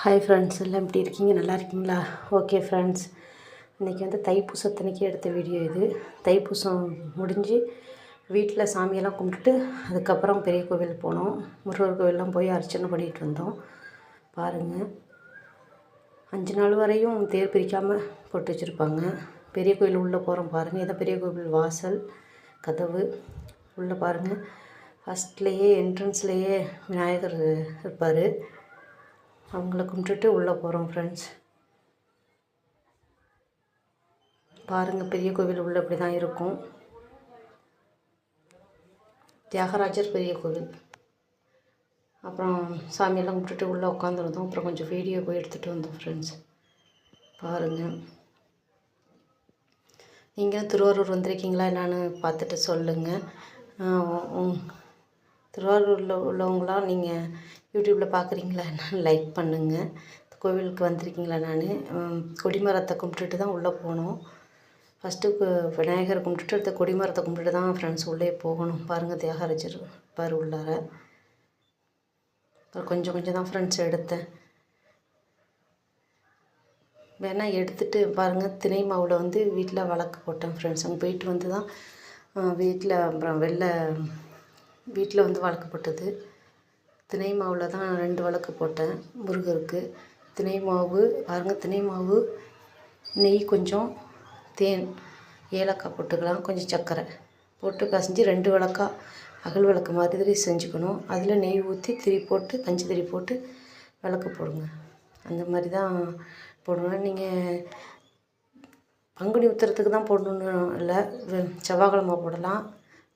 Hi friends, எல்லாம் எப்படி இருக்கீங்க? நல்லா இருக்கீங்களா? ஓகே ஃப்ரெண்ட்ஸ், இன்றைக்கி வந்து தைப்பூசத்தன்னைக்கு எடுத்த வீடியோ இது. தைப்பூசம் முடிஞ்சு வீட்டில் சாமியெல்லாம் கும்பிட்டுட்டு அதுக்கப்புறம் பெரிய கோவில் போனோம். முருகர் கோவிலெலாம் போய் அர்ச்சனை பண்ணிகிட்டு வந்தோம். பாருங்கள், 5 நாள் வரையும் தேர் பிரிக்காமல் போட்டு வச்சுருப்பாங்க. பெரிய கோவில் உள்ளே போகிறோம் பாருங்கள். இதான் பெரிய கோவில் வாசல் கதவு. உள்ளே பாருங்கள், ஃபஸ்ட்லேயே என்ட்ரன்ஸ்லேயே விநாயகர் இருப்பார். அவங்கள கும்பிட்டுட்டு உள்ளே போகிறோம் ஃப்ரெண்ட்ஸ். பாருங்கள், பெரிய கோவில் உள்ளே இப்படி தான் இருக்கும். தியாகராஜர் பெரிய கோவில். அப்புறம் சாமியெல்லாம் கும்பிட்டுட்டு உள்ளே உட்காந்துருந்தோம். அப்புறம் கொஞ்சம் வீடியோ போய் எடுத்துகிட்டு வந்தோம் ஃப்ரெண்ட்ஸ். பாருங்கள், நீங்கள் திருவாரூர் வந்திருக்கீங்களா என்னான்னு பார்த்துட்டு சொல்லுங்கள். திருவாரூரில் உள்ளவங்களாம் நீங்கள் யூடியூப்பில் பார்க்குறீங்களா என்னன்னு லைக் பண்ணுங்கள். கோவிலுக்கு வந்திருக்கீங்களா? நான் கொடிமரத்தை கும்பிட்டுட்டு தான் உள்ளே போனோம். ஃபஸ்ட்டு விநாயகரை கும்பிட்டுட்டு அடுத்த கொடிமரத்தை கும்பிட்டுட்டு தான் ஃப்ரெண்ட்ஸ் உள்ளே போகணும். பாருங்கள், தியாகராஜர் பாரு உள்ளார. அப்புறம் கொஞ்சம் கொஞ்சம் தான் ஃப்ரெண்ட்ஸ் எடுத்தேன். வேணால் எடுத்துகிட்டு பாருங்கள், தினை மாவில் வந்து வீட்டில் விளக்கு போட்டேன் ஃப்ரெண்ட்ஸ். அங்கே போயிட்டு வந்து தான் வீட்டில் அப்புறம் வீட்டில் வந்து விளக்கு போட்டது. தினை மாவில் தான் 2 விளக்கு போட்டேன் முருகருக்கு. தினை மாவு பாருங்கள், தினை மாவு, நெய் கொஞ்சம், தேன், ஏலக்காய் போட்டுக்கலாம், கொஞ்சம் சர்க்கரை போட்டு பசைஞ்சு 2 விளக்கா அகல் விளக்கு மாதிரி செஞ்சுக்கணும். அதில் நெய் ஊற்றி திரி போட்டு பஞ்சு திரி போட்டு விளக்கு போடுங்க. அந்த மாதிரி தான் போடணும். நீங்கள் பங்குனி உத்திரத்துக்கு தான் போடணுன்னு இல்லை, செவ்வாய்க்கிழமை போடலாம்,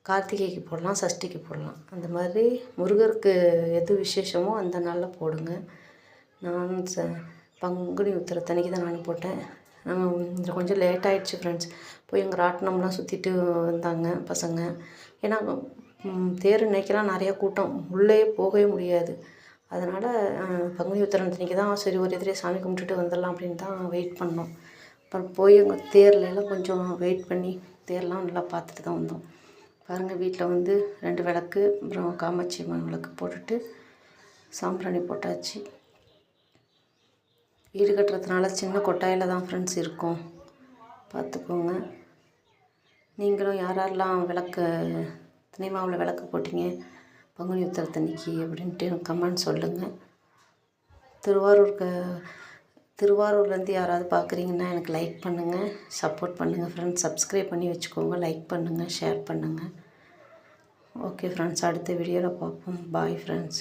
கார்த்திகைக்கு போடலாம், சஷ்டிக்கு போடலாம். அந்த மாதிரி முருகருக்கு எது விசேஷமோ அந்த நாளில் போடுங்க. நான் பங்குனி உத்திரத்தன்னைக்கு தான் நான் போட்டேன். இதில் கொஞ்சம் லேட் ஆகிடுச்சு ஃப்ரெண்ட்ஸ். போய் எங்கள் ராட்டினம்லாம் சுற்றிட்டு வந்தாங்க பசங்க. ஏன்னா தேர் இன்னைக்கெல்லாம் நிறையா கூட்டம், உள்ளே போகவே முடியாது. அதனால் பங்குனி உத்திரத்தன்னைக்கு தான் சரி ஒரு எதிரே சாமி கும்பிட்டுட்டு வந்துடலாம் அப்படின்னு தான் வெயிட் பண்ணோம். அப்புறம் போய் எங்கள் தேர்லெல்லாம் கொஞ்சம் வெயிட் பண்ணி தேர்லாம் நல்லா பார்த்துட்டு தான் வந்தோம். பாருங்கள், வீட்டில் வந்து 2 விளக்கு, அப்புறம் காமாட்சி அம்மன் விளக்கு போட்டுட்டு சாம்பிராணி போட்டாச்சு. வீடு கட்டுறதுனால சின்ன கொட்டாயில் தான் ஃப்ரெண்ட்ஸ் இருக்கும், பார்த்துக்கோங்க. நீங்களும் யாரெல்லாம் விளக்கு தினை மாவில் விளக்கு போட்டிங்க பங்குனி உத்திரத்தன்னைக்கு அப்படின்ட்டு கமெண்ட் சொல்லுங்கள். திருவாரூர்லேருந்து யாராவது பார்க்குறீங்கன்னா எனக்கு லைக் பண்ணுங்கள், சப்போர்ட் பண்ணுங்கள் ஃப்ரெண்ட்ஸ். சப்ஸ்கிரைப் பண்ணி வச்சுக்கோங்க, லைக் பண்ணுங்கள், ஷேர் பண்ணுங்கள். ஓகே ஃப்ரெண்ட்ஸ், அடுத்த வீடியோவில் பார்ப்போம். Bye friends.